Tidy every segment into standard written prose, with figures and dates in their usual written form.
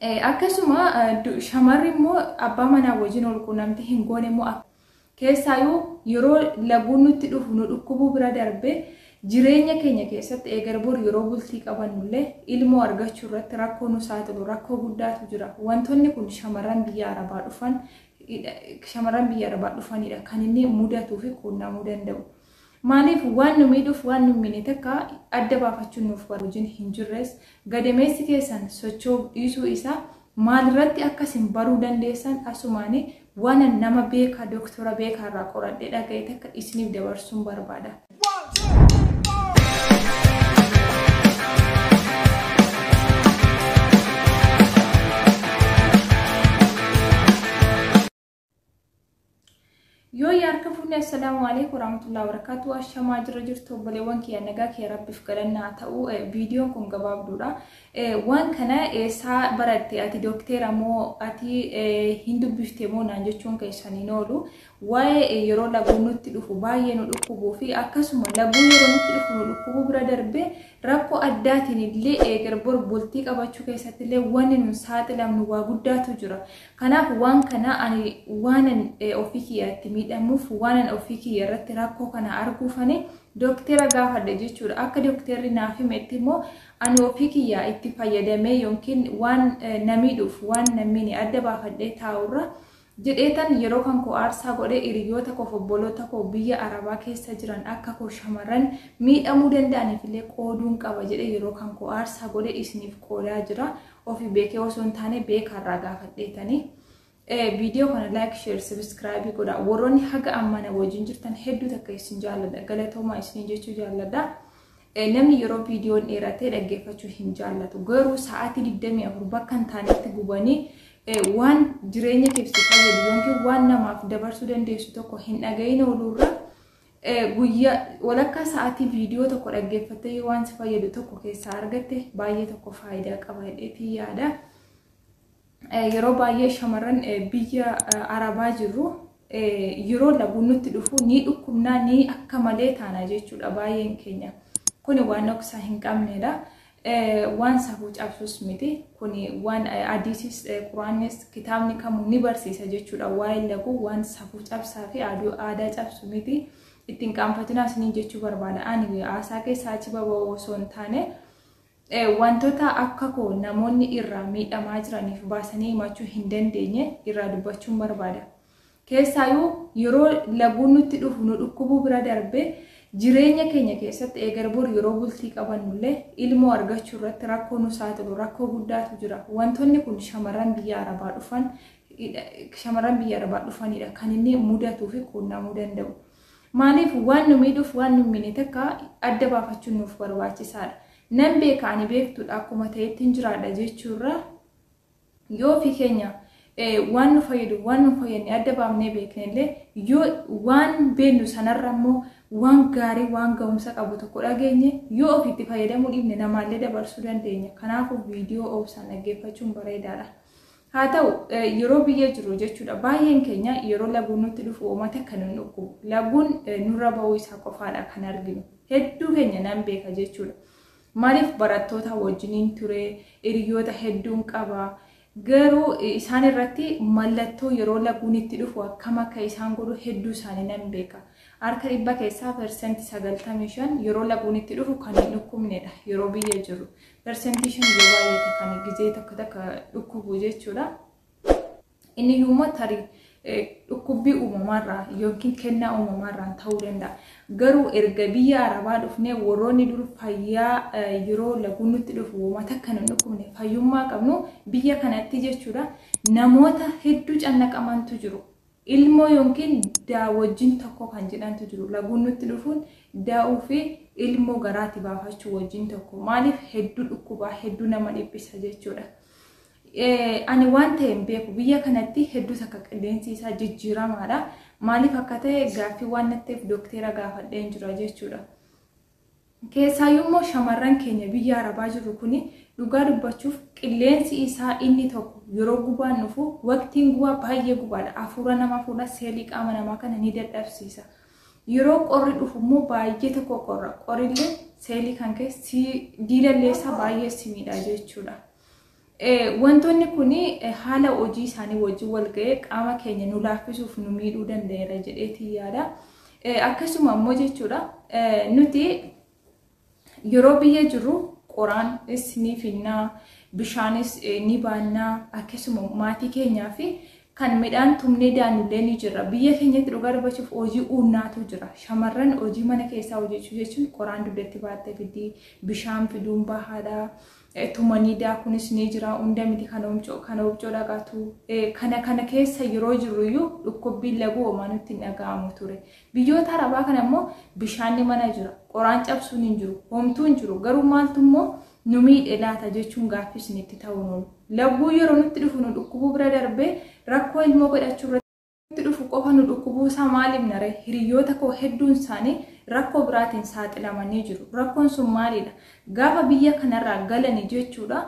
akkasuma shamarri immoo abbaa manaa wajjin ol quunnamtii hin goone immoo keessaayyuu yeroo laguun nutti dhufu nu dhukkubuu bira darbee jireenya keenya keessatti eegalbor yeroo bultii qabannullee ilmoo argachuu irratti rakkoo nu saaxilu rakkoo guddaatu jira. Wantoonni kun shamarran biyya arabaa dhufanidha kan inni mudatuu fi quunnamuu danda'u. Maaliif waan nu miidhuuf waan nu miine takka adda baafachuun nuuf wajjin hin jirres gadameessi keessan socho'uu dhiisuu isaa maalirratti akkasin baruu dandeessan asumaanii waan nama beekaa doktora beekaa irraa qoradhee dhaga'e takka isiniif dabarsuun barbaada. Yoo yaarka fuunee assalamu alaykum warahmatullahi wabarakatuh ashama jirtu obboleewwan kiyya nagaa kiyya rabbiif galannaa ta'u viidiyoon kun gabaabduudha. Waan kana eessaa baratte ati dokteera moo ati hin dubbifte moo naan jechuun keessaniin oolu waa'ee yeroo laguun nutti dhufu baay'ee nu dhukkubuu fi akkasuma laguun yeroo nutti dhufu nu dhukkubuu bira darbee rakkoo addaatiin illee eegalbor bultii qabachuu keessatti illee wanni nu saaxilamnu waa guddaatu jira. Kanaaf waan kana ani waanan ofii kiyyaatti miidhamuuf waanan ofii kiyya irratti rakkoo kana arguufani dokteera gaafadhe jechuudha. Akka dokteerri naaf himetti immoo ani ofii kiyya itti fayyadamee yookiin waan namiidhuuf waan namni adda baafadhee taa'urra jedheetan yeroo kan koo aarsaa godhee hiriyoota koo obboloota koo biyya arabaa keessa jiran akka koo shamarran miidhamuu danda'aniif illee qooduun qaba jedhee yeroo kan koo aarsaa godhee isiniif qoodaa jira. Ofii beekee osoo hin taane beekaarraa gaafadheetanii. Video kana like, share, subscribe godha. Warroonni haga ammana wajjin jirtan hedduu takka isin jaalladha. Galatoomaa isin jechuu jaalladha. Namni yeroo viidiyoon dheeratee dhaggeeffachuu hin jaallatu. Garuu sa'aatii 24 bakka hin taanetti gubanii waan jireenya keessatti fayyadu yookiin waan namaaf dabarsuu dandeessu tokko hin dhagayin oolurra guyyaa walakkaa sa'aatii viidiyoo tokko dhaggeeffattee waan si fayyadu tokko keessaa argatte baay'ee tokko faayidaa qaba jedheetii yaada. Yeroo baay'ee shamarran biyya arabaa jirru yeroo laguun nutti dhufu ni dhukkubnaa ni akka malee taana jechuudha baay'een keenya. Kuni waan dhoksaa hin qabnedha. Waan safuu cabsus miti. Kuni waan hadiisis quraanis kitaabni kamuu ni barsiisa jechuudha. Waa'ee laguu waan safuu cabsaa fi aadaa cabsu miti. Ittiin qaanfatinaa isiniin jechuu barbaada. Ani haasaa keessaa achi baba'uu osoo hin taane wantoota akka koo namoonni irraa miidhamaa jiraniif baasanii himachuu hin dandeenye irraa dubbachuun barbaada. Keessaayyuu yeroo laguun nutti dhufu nu dhukkubuu bira darbee jireenya keenya keessatti eegalbor yeroo bultii qabannullee ilmoo argachuu irratti rakkoo nu saaxilu rakkoo guddaatu jira. Wantoonni kun shamarran biyya arabaa dhufanidha kan inni mudatuu fi quunnamuu danda'u. Maaliif waan nu miidhuuf waan nu miine takka adda baafachuun nuuf barbaachisaadha. Nan beeka ani beektuudha akkuma ta'etti hin jiraadha jechuurra yoo fi keenya waan nu fayyadu waan nu fayyadne adda baafnee beeknellee yoo waan beennu sanarra immoo waan gaarii waan ga'umsa qabu tokko dhageenye yoo ofiitti fayyadamuu dhiibne namaallee dabarsuu dandeenya. Kanaafuu viidiyoo obsaan dhaggeeffachuun bareedaadha. Haa ta'u yeroo biyya jiru jechuudha baay'een keenya yeroo laguun nutti dhufu uummata kan nu dhukkubu laguun nurra ba'uu isaa qofaadha kan arginu. Hedduu keenya nan beeka jechuudha. Maaliif barattoota wajjiniin ture hiriyoota hedduun qaba. Garuu isaan irratti mallattoo yeroo laguun itti dhufu akkam akka isaan godhu hedduu isaanii nan beeka. Harka 100 keessaa persentii 95 yeroo laguun itti dhufu kan hin dhukkubnedha yeroo biyya jiru. Persentii 5 yoo baay'ate kan gizee tokko dhukkubu jechuudha. Inni yooma tarii dhukkubbii uumamarraa yookiin kennaa uumamarraan ta'uu danda'a. Garuu erga biyya arabaa dhufnee warroonni dur fayyaa yeroo laguun nutti dhufu uummata kan hin dhukkubne fayyummaa qabnu biyya kanatti jechuudha. Namoota hedduu cannaqamantu jiru. Ilmoo yookiin wajjin tokko kan jedhantu jiru. Laguun nutti dhufuun daa'uu fi ilmoo garaatti baafachuu wajjin tokko. Maaliif hedduu dhukkubaa hedduu nama dhiphisa jechuudha. Ani waan ta'e hin beeku biyya kanatti hedduu takka qilleensi isaa jijjiiramaadha. Maaliif akka ta'e gaaffii waan natteef dokteera gaafadheen jira jechuudha. Keessaayyuu immoo shamarran keenya biyya arabaa jiru kuni dhugaa dubbachuuf qilleensi isaa inni tokko yeroo gubaan dhufu waqtiin gubaa baay'ee gubaadha. Hafuura nama fuudha seelii qaama namaa kana ni dadhabsiisa. Yeroo qorri dhufu immoo baay'ee tokko qorra. Qorrillee seelii kan keessi diilalleessa baay'ee simiidha jechuudha. wantoonni kuni haala hojii isaanii wajjin wal ga'ee qaama keenya nu laaffisuuf nu miidhuu danda'eera jedheetii yaada. Akkasuma immoo jechuudha nuti yeroo biyya jirru qoraanis ni finnaa, bishaanis ni baannaa, akkasuma maatii keenyaa fi kan midhaan tumnee daanullee ni jira. Biyya keenyatti dhugaa dubbachuuf hojii uumnaatu jira. Shamarran hojii mana keessaa hojjechuu jechuun qoraan dugdatti baattee fidii, bishaan fiduun bahaadha. Tumanii daakunis ni jira. Hunda miti kana hojjoo dhaqatu. Kana keessa yeroo jirruyyuu dhukkubbiin laguu homaa nutti hin dhaga'amu ture. Biyyoota Arabaa kana immoo bishaanni mana jira. Qoraan cabsuun hin jiru. Homtuu hin jiru. Garuu maaltu immoo nu miidhe laata jechuun gaaffis nitti ta'uu noonu. Lagguu yeroo nutti dhufu nu dhukkubuu bira darbee rakkoo ilmoo godhachuu irratti dhufu qofa nu dhukkubuu isaa maaliif nare hiriyoota koo hedduun isaanii rakkoo biraatiin saaxilamanii jiru. Rakkoon sun maalidha? Gaafa biyya kanarraa galanii jechuudha.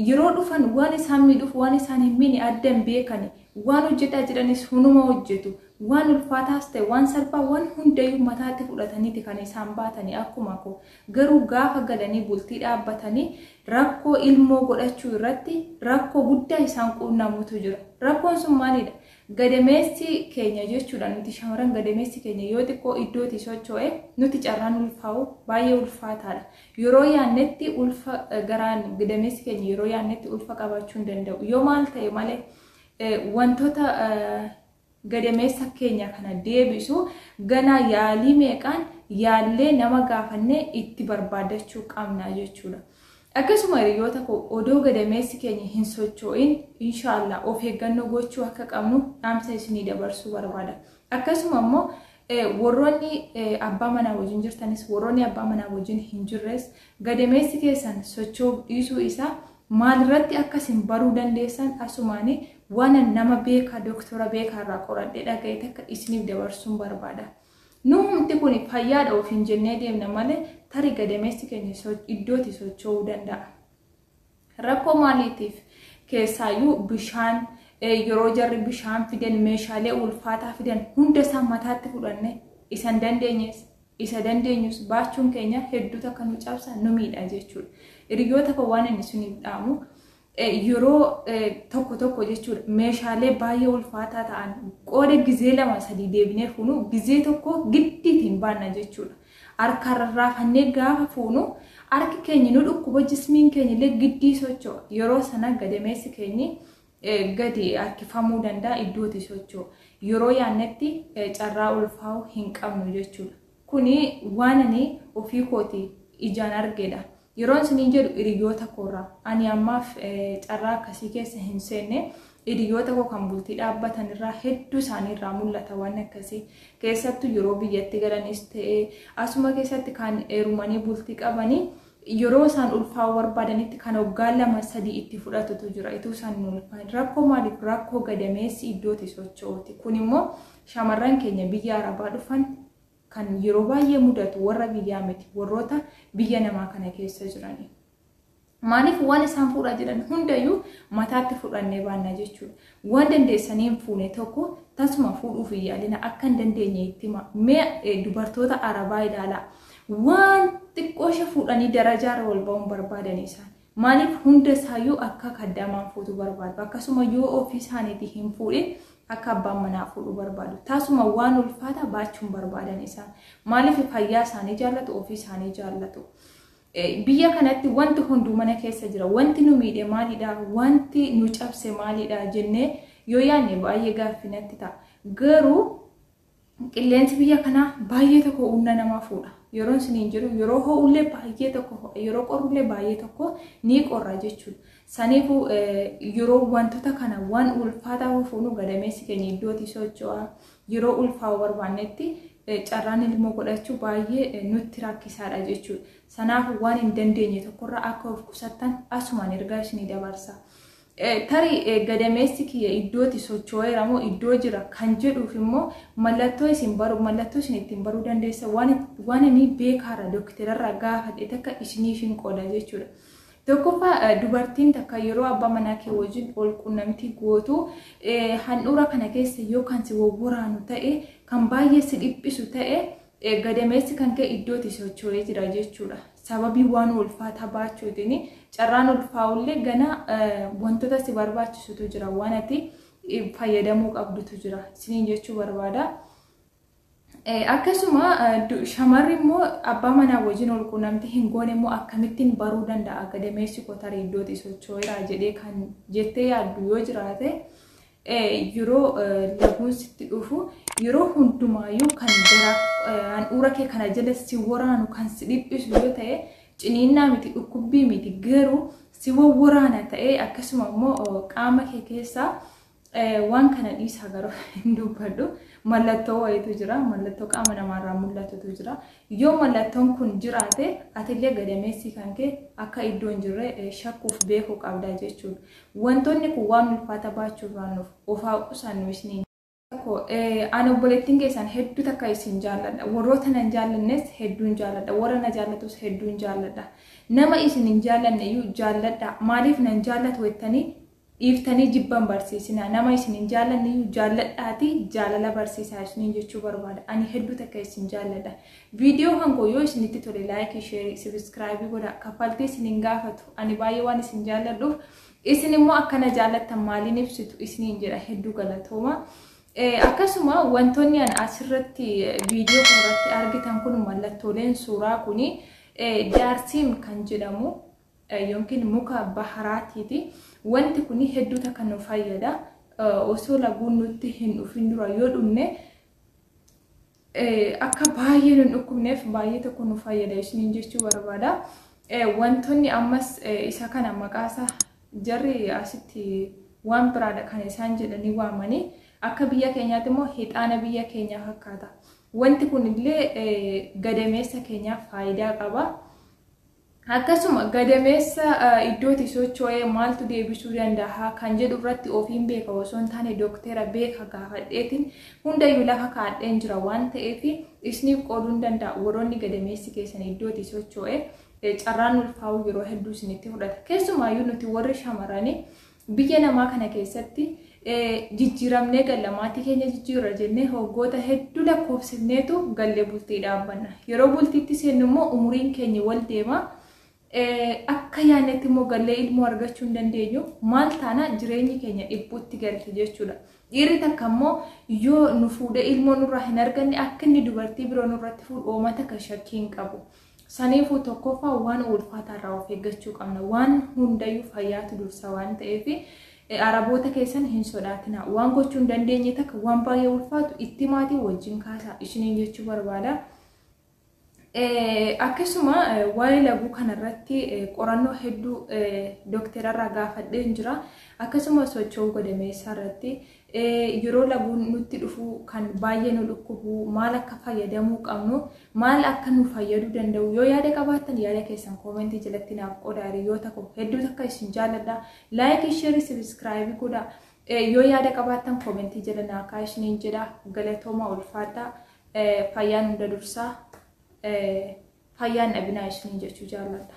Yeroo dhufan waan isaan miidhuuf waan isaan hin miine addan beekani. Waan hojjetaa jiranis hunuma hojjetu. Waan ulfaataas ta'e waan salphaa waan hundayyuu mataatti fudhataniiti kan isaan baatanii akkuma koo. Garuu gaafa galanii bultii dhaabbatanii rakkoo ilmoo godhachuu irratti rakkoo guddaa isaan quunnamutu jira. Rakkoon sun maalidha? Gadameessi keenya jechuudha. Nuti shamarran gadameessi keenya yoo xiqqoo iddootti socho'e nuti carraan ulfaa'u baay'ee ulfaataadha. Yeroo yaannetti ulfa garaan gadameessi keenya yeroo yaannetti ulfa qabachuu hin danda'u. Yoo maal ta'e malee wantoota gadameessa keenya kana deebisu ganaa yaalii meeqaan yaallee nama gaafannee itti barbaadachuu qabna jechuudha. Akkasuma hiriyoota koo odoo gadameessi keenya hin socho'in inshallah of eeggannoo gochuu akka qabnu dhaamsa isinii dabarsuu barbaada. Akkasuma immoo warroonni abbaa manaa wajjin jirtanis warroonni abbaa manaa wajjin hin jirres gadameessi keessan socho'uu dhiisuu isaa maalirratti akkasin baruu dandeessan asumaanii waan nama beekaa doktora beekaa irraa qoradhee dhaga'e takka isiniif dabarsuun barbaada. Nu humti kun fayyaadha of hin jennee deemna malee tarii gadameessi keenya iddootti socho'uu danda'a. Rakkoo maaliitiif keessaayyuu bishaan yeroo jarri bishaan fidan meeshaalee ulfaataa fidan hunda isaa mataatti fudhanne isa dandeenyus baachuun keenya hedduu takka nu cabsa nu miidha jechuudha. Hiriyoota koo waan inni isiniif dhaamu yeroo tokko jechuudha meeshaalee baay'ee ulfaataa ta'an qooda gizee 2-3 deebinee fuunu gizee tokko giddiitiin baanna jechuudha. Harkarra raafannee gaafa fuunu harki keenya nu dhukkuba jismiin keenya illee giddii socho'a. Yeroo sana gadameessi keenya gadi harkifamuu danda'a iddootti socho'a. Yeroo yaannetti carraa ulfaa'uu hin qabnu jechuudha. Kuni waan ani ofii kooti ijaan argedha. Yeroon siniin jedhu hiriyoota koorraa ani ammaaf carraa akkasii keessa hin seenne hiriyoota koo kan bultii dhaabbatan irraa hedduu isaanii irraa mul'ata waan akkasii. Keessattuu yeroo biyyatti galanis ta'ee asuma keessatti kan heerumanii bultii qabanii yeroo isaan ulfaa'uu barbaadanitti kan waggaa 2-3 itti fudhatutu jira. Ituu isaan ulfaa'an rakkoo maaliif? Rakkoo gadameessi iddootti socho'uuti. Kun immoo shamarran keenya biyya Arabaa dhufan kan yeroo baay'ee mudatu warra biyyaa miti warroota biyya namaa kana keessa jirani. Maaliif waan isaan fuudhaa jiran hundayyuu mataatti fudhannee baanna jechuudha. Waan dandeessanii hin fuune tokko tasuma fuudhuuf hin yaalina akka hin dandeenye itti hima. Mee dubartoota Arabaa ilaalaa. Waan xiqqoosha fuudhanii darajaarra wal ba'uun barbaadan isaan. Maaliif hunda isaayyuu akka kaddamaan fuutu barbaadu. Akkasuma yoo ofii isaaniitii hin fuudhin akka abbaan manaa fuudhu barbaadu. Taasuma waan ulfaataa baachuun barbaadan isaan. Maaliif fayyaa isaanii jaallatu ofii isaanii jaallatu. Biyya kanatti wanti hunduu mana keessa jira. Wanti nu miidhe maalidha? Wanti nu cabse maalidha jennee yoo yaanne baay'ee gaaffinatti ta'a. Garuu qilleensi biyya kanaa baay'ee tokko humna namaa fuudha. Yeroon siniin jiru yeroo ho'ullee baay'ee tokko yeroo qorrullee baay'ee tokko ni qorra jechuudha. Saniifuu yeroo wantoota kana waan ulfaataa fuunu gadameessi keenya iddootti socho'a. Yeroo ulfaa'uu barbaannetti carraan ilmoo godhachuu baay'ee nutti rakkisaadha jechuudha. Sanaafuu waan hin dandeenye tokkorraa akka of qusattan asumaan ergaa isinii dabarsa. Tarii gadameessi kiyya iddootti socho'eera moo iddoo jira kan jedhuuf immoo mallattoo isin ittiin baruu dandeessa waan inni beekaara dookterarraa gaafadhe takka isiniif qooda jechuudha. Tokkoffaa dubartiin takka yeroo abbaa manaa kee wajjin ol quunnamtii gootu handhuura kana keessa yoo kan si wawwaraanu ta'e kan baay'ee si dhiphisu ta'e gadameessi kan kee iddootti socho'ee jira jechuudha. sababii waan ulfaataa baachuutiin carraan ulfaa'ullee gana wantoota si barbaachisutu jira waan ati fayyadamuu qabdutu jira isiniin jechuu barbaada. Akkasuma shamarri immoo abbaa manaa wajjin ol quunnamtii hin goone immoo akkamittiin baruu danda'a gadameessi koo tarii iddootti socho'eera jedhee kan jettee yaaddu yoo jiraate yeroo laguun sitti dhufu yeroo hundumaayyuu kan jara handhuura kee kana jala si waraanu kan si dhiphisu yoo ta'e ciniinnaa miti dhukkubbii miti garuu si waraana ta'e akkasuma immoo qaama kee keessaa waan kana dhiisaa garuu hin dubbadhu mallattoo wayitu jira mallattoo qaama namaarraa mul'atutu jira yoo mallattoon kun jiraate atillee gadameessi kan kee akka iddoo hin jirre shakkuuf beekuu qabda jechuudha. Wantoonni kun waan ulfaata baachuurraan ofaa qusannu isiniin. Ani obboleettiin keessan hedduu takka isin jaalladha. Warroota nan jaallannes hedduun jaalladha. Warra na jaallatus hedduun jaalladha. Nama isin hin jaallanne iyyuu jaalladha. Maaliif nan jaallatu jettanii dhiiftanii jibban barsiisina. Nama isin hin jaallanne iyyuu jaalladhaati jaalala barsiisaa isiniin jechuu barbaada. Ani hedduu takka isin jaalladha. Viidiyoo kan yoo isinitti tole laayikii, sheerii, sabiskiraayibii godha. Kaffaltii isin hin gaafatu. Ani baay'ee waan isin jaalladhuuf isin immoo akkana jaallattan maaliin ibsitu isiniin jedha hedduu galatooma. Akkasuma wantoonni an asirratti viidiyoo kanarratti argitan kun mallattooleen suuraa kuni jaarsiin kan jedhamu yookiin muka baharaatiiti. Wanti kuni hedduu takka nu fayyada. Osoo laguun nutti hin dhufin dura yoo dhumne akka baay'ee nu dhukkubneef baay'ee tokko nu fayyada isiniin jechuu barbaada. Wantoonni ammas isa kana maqaasa jarri asitti waan biraadha kan isaan jedhanii waamanii akka biyya keenyaatti immoo hixaana biyya keenyaa fakkaata. Wanti kun illee gadameessa keenyaaf faayidaa qaba. Akkasuma gadameessa iddootti socho'ee maaltu deebisuu danda'a kan jedhu irratti ofiin beeka osoo hin taane doktera beeka gaafadheetiin hundayyuu lafa kaadheen jira waan ta'eef isiniif qooduu danda'a. Warroonni gadameessi keessan iddootti socho'ee carraan ulfaa'u yeroo hedduu isinitti fudhata. Keessumaayyuu nuti warri shamarranii biyya namaa kana keessatti jijjiiramnee gallamaatii keenya jijjiirra jennee hoggoota hedduu lakkoofsifneetu gallee bultii dhaabbanna. Yeroo bultiitti seennu immoo umuriin keenya wal deema. Akka yaannetti immoo gallee ilmoo argachuu hin dandeenyu maal taana jireenyi keenya dhibbuutti galte jechuudha. Dhiirri takka immoo yoo nu fuudhee ilmoo nurraa hin arganne akka inni dubartii biroo nurratti fuudhu oomata kan shakkii hin qabu. Saniifuu tokkoffaa waan ulfaataarraa of eeggachuu qabna. Waan hundayyuu fayyaatu dursa waan ta'eef araboota keessan hin sodaatina. Waan gochuu hin dandeenye takka waan baay'ee ulfaatu itti maatii wajjin kaasaa isiniin jechuu barbaada. Akkasuma waa'ee laguu kanarratti qorannoo hedduu dokterarraa gaafadheen jira. Akkasuma socho'uu gadameessaa irratti yeroo laguun nutti dhufu kan baay'ee nu dhukkubu maal akka fayyadamuu qabnu maal akka nu fayyaduu danda'u yoo yaada qabaattan yaada keessan koomentii jalatti naaf qodaa. Hiriyoota koo hedduu takka isin jaalladha. Laayikii, sheerii, sabiskiraayibii godha. Yoo yaada qabaattan koomentii jala naa kaa'aa isiniin jedha. Galatooma ulfaadha. Fayyaan hunda dursaa. Fayyaan dhabinaa isiniin jechuu jaalladha.